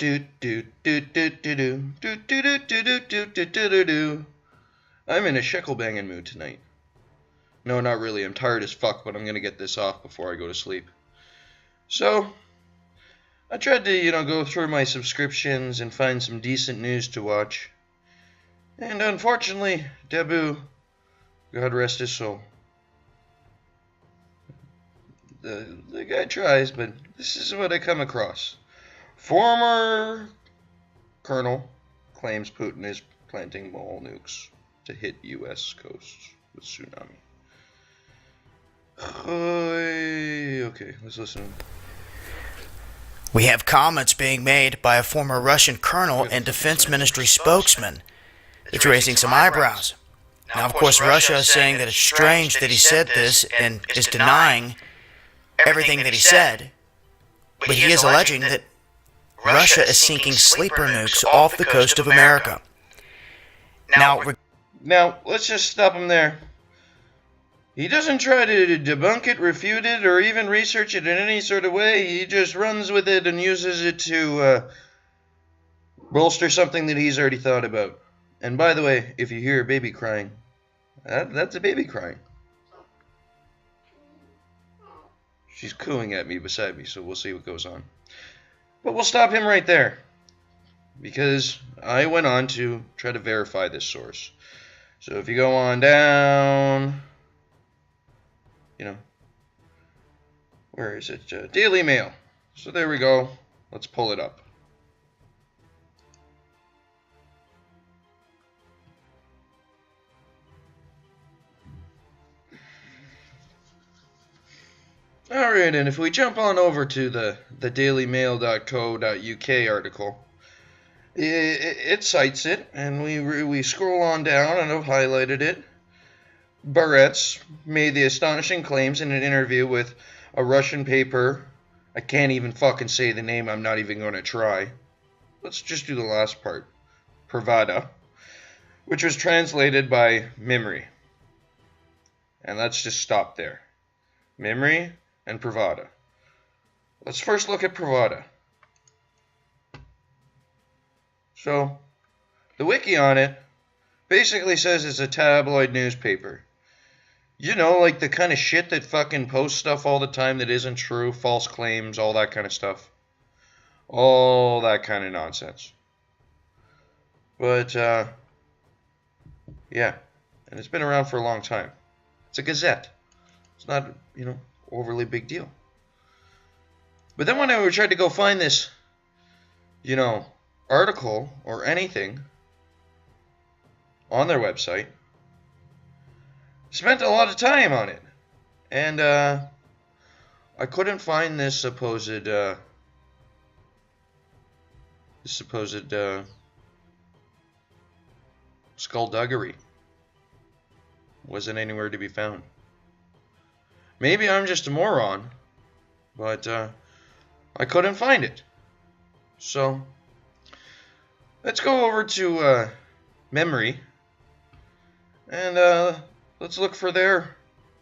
I'm in a shekel banging mood tonight. No, not really. I'm tired as fuck, but I'm gonna get this off before I go to sleep. So, I tried to, go through my subscriptions and find some decent news to watch. And unfortunately, Debu, God rest his soul. The guy tries, but this is what I come across. Former colonel claims Putin is planting more nukes to hit U.S. coasts with tsunami. Okay, let's listen. We have comments being made by a former Russian colonel and defense ministry spokesman. It's raising some eyebrows. Now, of course, Russia is saying that it's strange that he said this and is denying everything that he said, but he is alleging that Russia is sinking sleeper nukes off the coast of America. Now, let's just stop him there. He doesn't try to debunk it, refute it, or even research it in any sort of way. He just runs with it and uses it to bolster something that he's already thought about. And by the way, if you hear a baby crying, that's a baby crying. She's cooing at me beside me, so we'll see what goes on. But we'll stop him right there, because I went on to try to verify this source. So if you go on down, where is it? Daily Mail. So there we go. Let's pull it up. Alright, and if we jump on over to the dailymail.co.uk article, it cites it, and we scroll on down, and I've highlighted it. Barrett's made the astonishing claims in an interview with a Russian paper. I can't even fucking say the name, I'm not even going to try. Let's just do the last part. Pravda, which was translated by MEMRI. And let's just stop there. MEMRI and Pravda. Let's first look at Pravda. So, the wiki on it basically says it's a tabloid newspaper. Like the kind of shit that fucking posts stuff all the time that isn't true, false claims, all that kind of stuff. All that kind of nonsense. But, yeah. And it's been around for a long time. It's a gazette. It's not, overly big deal. But then when I tried to go find this, article or anything on their website, spent a lot of time on it, and I couldn't find this supposed skullduggery. Wasn't anywhere to be found. Maybe I'm just a moron, but I couldn't find it. So let's go over to MEMRI, and let's look for their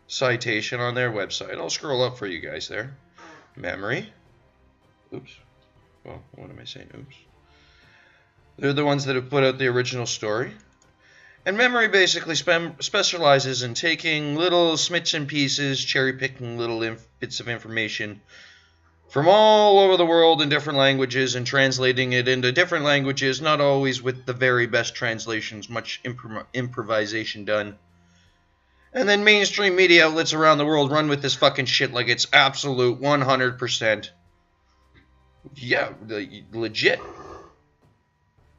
citation on their website. I'll scroll up for you guys there. MEMRI. Oops. Well, what am I saying? Oops. They're the ones that have put out the original story. And MEMRI basically specializes in taking little smits and pieces, cherry-picking little bits of information from all over the world in different languages and translating it into different languages, not always with the very best translations, much improvisation done. And then mainstream media outlets around the world run with this fucking shit like it's absolute 100%. Yeah, legit.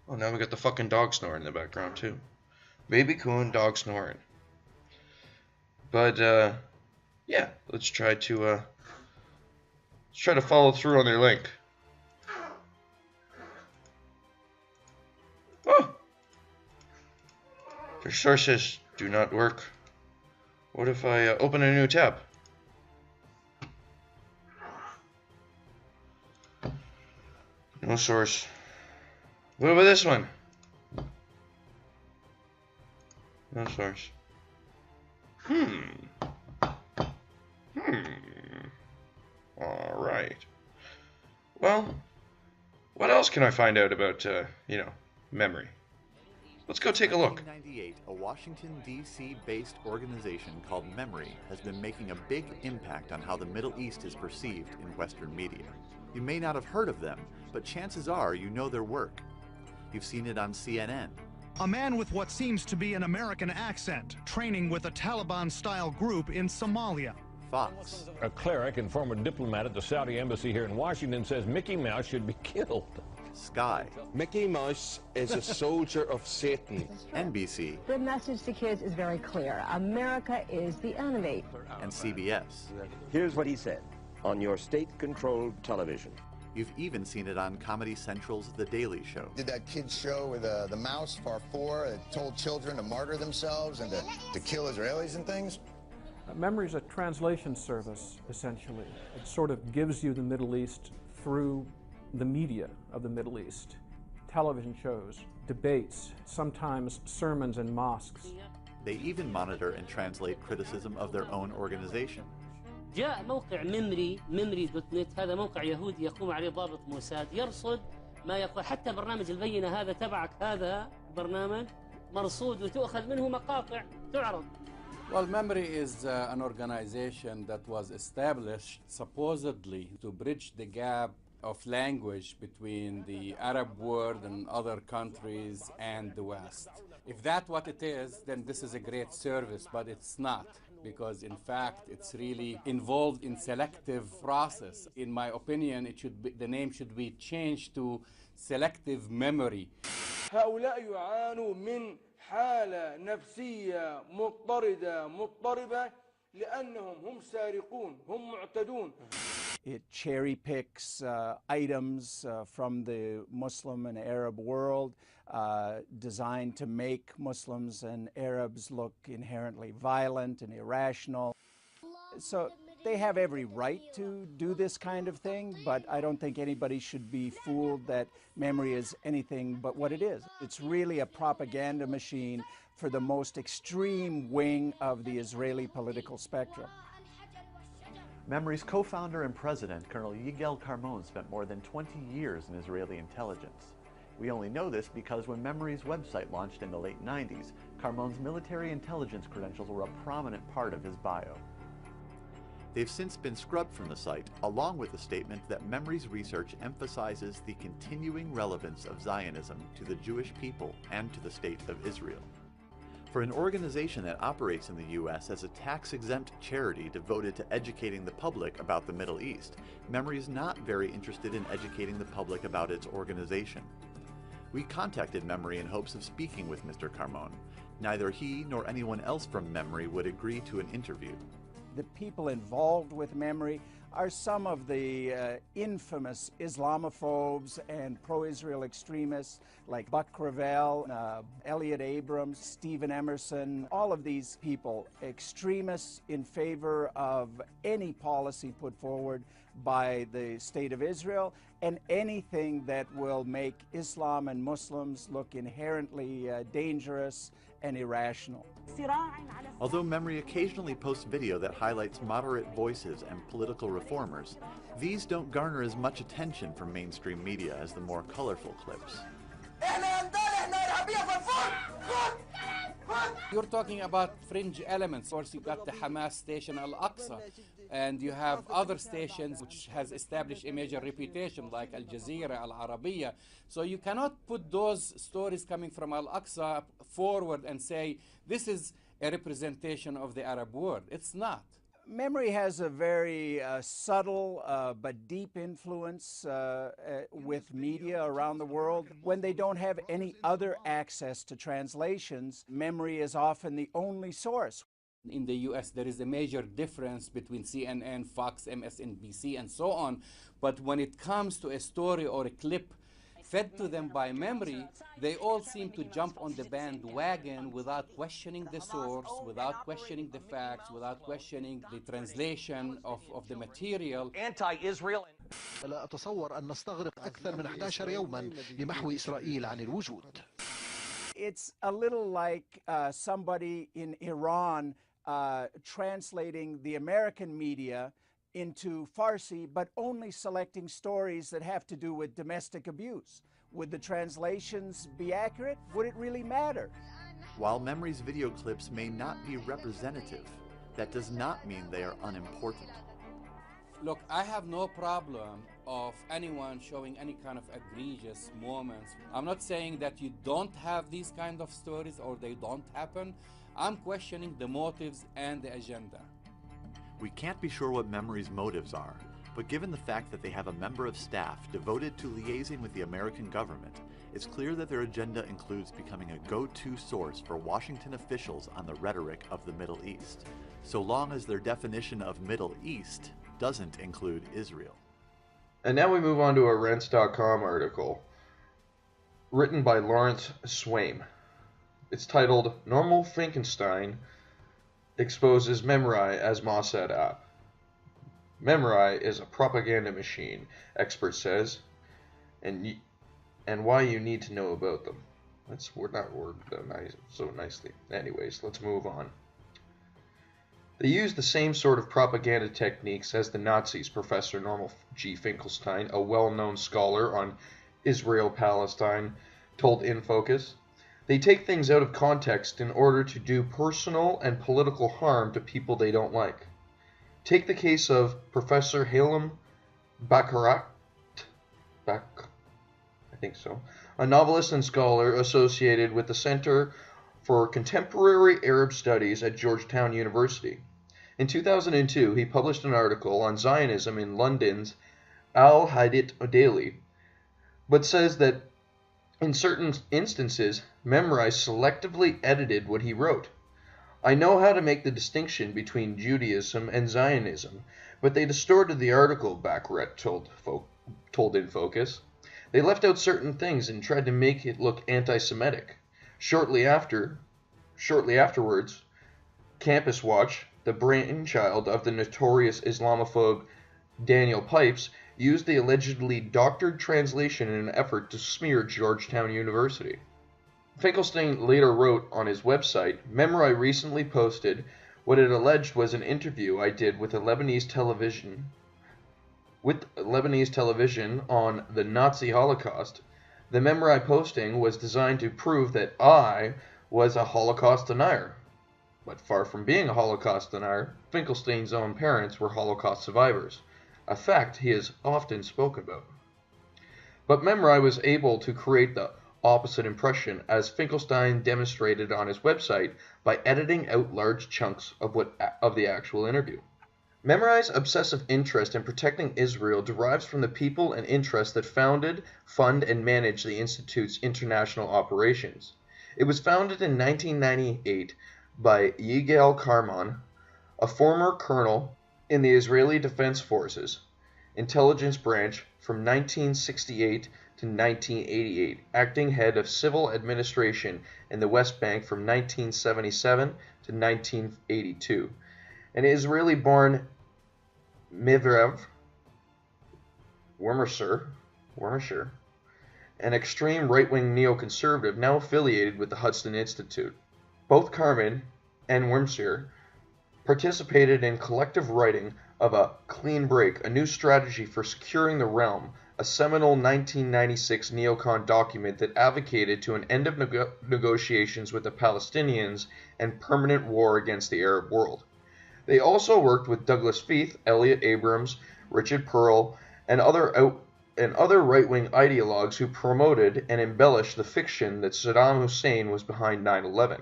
Oh, now we got the fucking dog snoring in the background, too. Baby coon, dog snoring. But, yeah, let's try to follow through on their link. Oh! Their sources do not work. What if I open a new tab? No source. What about this one? No source. Alright. Well, what else can I find out about, memory? Let's go take a look. In 1998, a Washington, D.C. based organization called MEMRI has been making a big impact on how the Middle East is perceived in Western media. You may not have heard of them, but chances are you know their work. You've seen it on CNN. A man with what seems to be an American accent, training with a Taliban-style group in Somalia. Fox. A cleric and former diplomat at the Saudi embassy here in Washington says Mickey Mouse should be killed. Sky. Mickey Mouse is a soldier of Satan. NBC. The message to kids is very clear. America is the enemy. And CBS. Here's what he said on your state-controlled television. You've even seen it on Comedy Central's The Daily Show. Did that kid's show with the mouse, Par 4, that told children to martyr themselves and to kill Israelis and things? MEMRI is a translation service, essentially. It sort of gives you the Middle East through the media of the Middle East. Television shows, debates, sometimes sermons in mosques. They even monitor and translate criticism of their own organization. جاء موقع MEMRI.net هذا موقع يهودي يقوم عليه ضابط موساد يرصد ما يقول حتى برنامج البينة هذا تبعك هذا برنامج مرصود وتؤخذ منه مقاطع تعرض. Well, MEMRI is an organization that was established supposedly to bridge the gap of language between the Arab world and other countries and the West. If that's what it is, then this is a great service, but it's not, because in fact it's really involved in selective process. In my opinion, the name should be changed to selective memory. هؤلاء يعانوا من حالة نفسية مضطربة لأنهم هم سارقون هم معتدون. It cherry picks items from the Muslim and Arab world designed to make Muslims and Arabs look inherently violent and irrational. So they have every right to do this kind of thing, but I don't think anybody should be fooled that MEMRI is anything but what it is. It's really a propaganda machine for the most extreme wing of the Israeli political spectrum. MEMRI's co-founder and president, Colonel Yigal Carmon, spent more than 20 years in Israeli intelligence. We only know this because when MEMRI's website launched in the late 90s, Carmon's military intelligence credentials were a prominent part of his bio. They've since been scrubbed from the site, along with the statement that MEMRI's research emphasizes the continuing relevance of Zionism to the Jewish people and to the state of Israel. For an organization that operates in the U.S. as a tax-exempt charity devoted to educating the public about the Middle East, MEMRI is not very interested in educating the public about its organization. We contacted MEMRI in hopes of speaking with Mr. Carmon. Neither he nor anyone else from MEMRI would agree to an interview. The people involved with MEMRI are some of the infamous Islamophobes and pro-Israel extremists like Buck Gravel, Elliot Abrams, Stephen Emerson, all of these people, extremists in favor of any policy put forward by the State of Israel and anything that will make Islam and Muslims look inherently dangerous and irrational. Although MEMRI occasionally posts video that highlights moderate voices and political reformers, these don't garner as much attention from mainstream media as the more colorful clips. You're talking about fringe elements. Of course, you've got the Hamas station Al-Aqsa, and you have other stations which has established a major reputation like Al Jazeera, Al Arabiya. So you cannot put those stories coming from Al-Aqsa forward and say, this is a representation of the Arab world. It's not. MEMRI has a very subtle but deep influence with media around the world. When they don't have any other access to translations, MEMRI is often the only source. In the US, there is a major difference between CNN, Fox, MSNBC, and so on. But when it comes to a story or a clip fed to them by MEMRI, they all seem to jump on the bandwagon without questioning the source, without questioning the facts, without questioning the translation of the material. Anti-Israel. لا أتصور أن نستغرق أكثر من 11 يوما لمحو إسرائيل عن الوجود. It's a little like somebody in Iran translating the American media into Farsi, but only selecting stories that have to do with domestic abuse. Would the translations be accurate? Would it really matter? While MEMRI's video clips may not be representative, that does not mean they are unimportant. Look, I have no problem of anyone showing any kind of egregious moments. I'm not saying that you don't have these kind of stories or they don't happen. I'm questioning the motives and the agenda. We can't be sure what MEMRI's motives are, but given the fact that they have a member of staff devoted to liaising with the American government, it's clear that their agenda includes becoming a go-to source for Washington officials on the rhetoric of the Middle East, so long as their definition of Middle East doesn't include Israel. And now we move on to a Rents.com article written by Lawrence Swaim. It's titled, Normal Finkelstein Exposes MEMRI as Mossad App. MEMRI is a propaganda machine, expert says, and why you need to know about them. That's not worded so nicely. Anyways, let's move on. They use the same sort of propaganda techniques as the Nazis, Professor Norman G. Finkelstein, a well-known scholar on Israel-Palestine, told InFocus. They take things out of context in order to do personal and political harm to people they don't like. Take the case of Professor Halem Bakarat, a novelist and scholar associated with the Center for Contemporary Arab Studies at Georgetown University. In 2002, he published an article on Zionism in London's Al Hadith Daily, but says that in certain instances, MEMRI selectively edited what he wrote. I know how to make the distinction between Judaism and Zionism, but they distorted the article, Baccarat told InFocus. They left out certain things and tried to make it look anti-Semitic. Shortly afterwards, Campus Watch, the brainchild of the notorious Islamophobe Daniel Pipes, used the allegedly doctored translation in an effort to smear Georgetown University. Finkelstein later wrote on his website, MEMRI recently posted what it alleged was an interview I did with Lebanese television on the Nazi Holocaust. The MEMRI posting was designed to prove that I was a Holocaust denier. But far from being a Holocaust denier, Finkelstein's own parents were Holocaust survivors, a fact he has often spoken about. But MEMRI was able to create the opposite impression, as Finkelstein demonstrated on his website by editing out large chunks of the actual interview. MEMRI's obsessive interest in protecting Israel derives from the people and interests that founded, fund, and manage the Institute's international operations. It was founded in 1998 by Yigal Karman, a former colonel in the Israeli Defense Forces intelligence branch from 1968 to 1988, acting head of civil administration in the West Bank from 1977 to 1982. An Israeli-born Mivrev Wormisher, an extreme right-wing neoconservative now affiliated with the Hudson Institute. Both Carmen and Wormisher participated in collective writing of A Clean Break, a new strategy for securing the realm, a seminal 1996 neocon document that advocated to an end of negotiations with the Palestinians and permanent war against the Arab world. They also worked with Douglas Feith, Elliot Abrams, Richard Pearl, and other right-wing ideologues who promoted and embellished the fiction that Saddam Hussein was behind 9/11.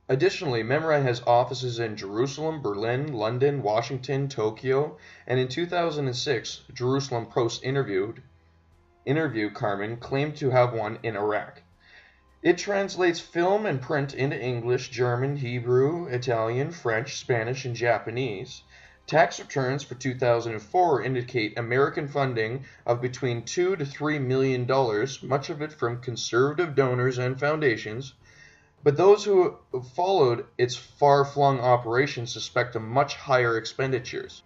Additionally, MEMRI has offices in Jerusalem, Berlin, London, Washington, Tokyo, and in 2006, Jerusalem Post interview Carmen claimed to have one in Iraq. It translates film and print into English, German, Hebrew, Italian, French, Spanish, and Japanese. Tax returns for 2004 indicate American funding of between $2 to $3 million, much of it from conservative donors and foundations. But those who followed its far-flung operations suspect a much higher expenditures.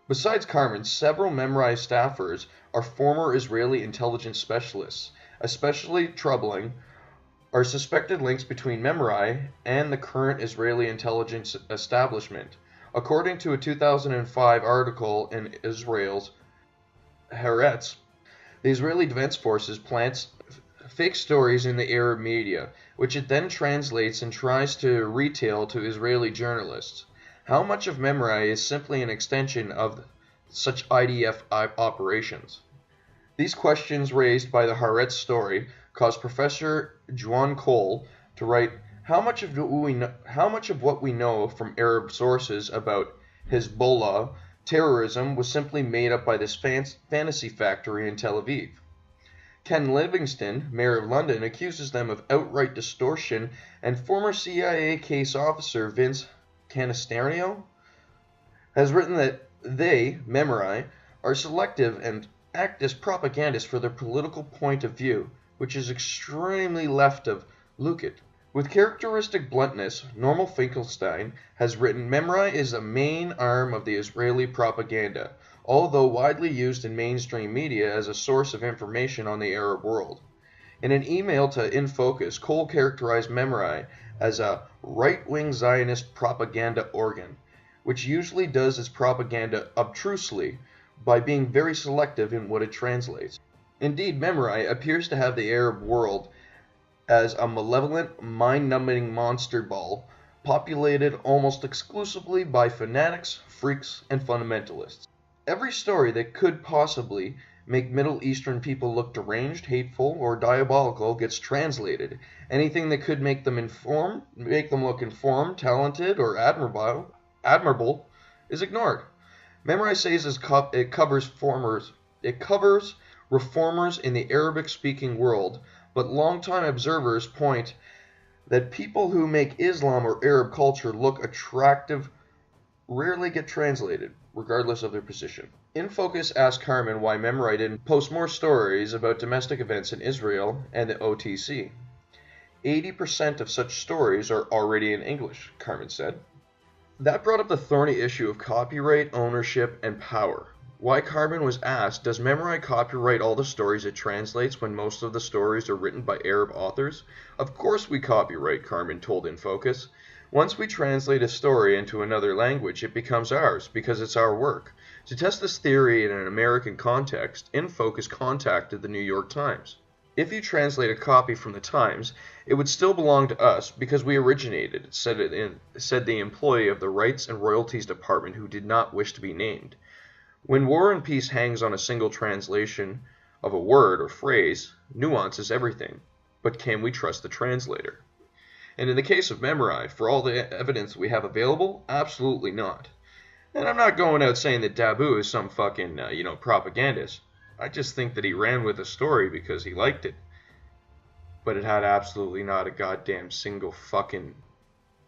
Besides Carmen, several MEMRI staffers are former Israeli intelligence specialists. Especially troubling are suspected links between MEMRI and the current Israeli intelligence establishment. According to a 2005 article in Israel's Haaretz, the Israeli Defense Forces plants fake stories in the Arab media, which it then translates and tries to retail to Israeli journalists. How much of MEMRI is simply an extension of such IDF operations? These questions raised by the Haaretz story caused Professor Juan Cole to write, how much of what we know from Arab sources about Hezbollah terrorism was simply made up by this fantasy factory in Tel Aviv? Ken Livingston, mayor of London, accuses them of outright distortion, and former CIA case officer Vince Canisterio has written that they, MEMRI, are selective and act as propagandists for their political point of view, which is extremely left of Lukit. With characteristic bluntness, Normal Finkelstein has written, MEMRI is a main arm of the Israeli propaganda, although widely used in mainstream media as a source of information on the Arab world. In an email to InFocus, Cole characterized MEMRI as a right-wing Zionist propaganda organ, which usually does its propaganda obtrusely by being very selective in what it translates. Indeed, MEMRI appears to have the Arab world as a malevolent, mind-numbing monster ball populated almost exclusively by fanatics, freaks, and fundamentalists. Every story that could possibly make Middle Eastern people look deranged, hateful, or diabolical gets translated. Anything that could make them look informed, talented, or admirable is ignored. MEMRI says it covers reformers in the Arabic-speaking world, but longtime observers point that people who make Islam or Arab culture look attractive rarely get translated, regardless of their position. InFocus asked Carmen why MEMRI didn't post more stories about domestic events in Israel and the OTC. 80% of such stories are already in English, Carmen said. That brought up the thorny issue of copyright, ownership, and power. Why Carmen was asked, does MEMRI copyright all the stories it translates when most of the stories are written by Arab authors? Of course we copyright, Carmen told InFocus. Once we translate a story into another language, it becomes ours, because it's our work. To test this theory in an American context, InFocus contacted the New York Times. If you translate a copy from the Times, it would still belong to us because we originated it, said the employee of the Rights and Royalties Department who did not wish to be named. When War and Peace hangs on a single translation of a word or phrase, nuance is everything. But can we trust the translator? And in the case of MEMRI, for all the evidence we have available, absolutely not. And I'm not going out saying that Dabu is some fucking, propagandist. I just think that he ran with the story because he liked it. But it had absolutely not a goddamn single fucking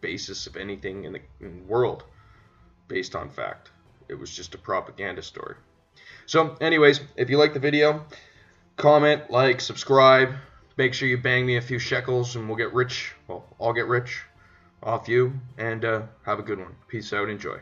basis of anything in the world based on fact. It was just a propaganda story. So, anyways, if you like the video, comment, like, subscribe. Make sure you bang me a few shekels and we'll get rich. Well, I'll get rich off you. And have a good one. Peace out. Enjoy.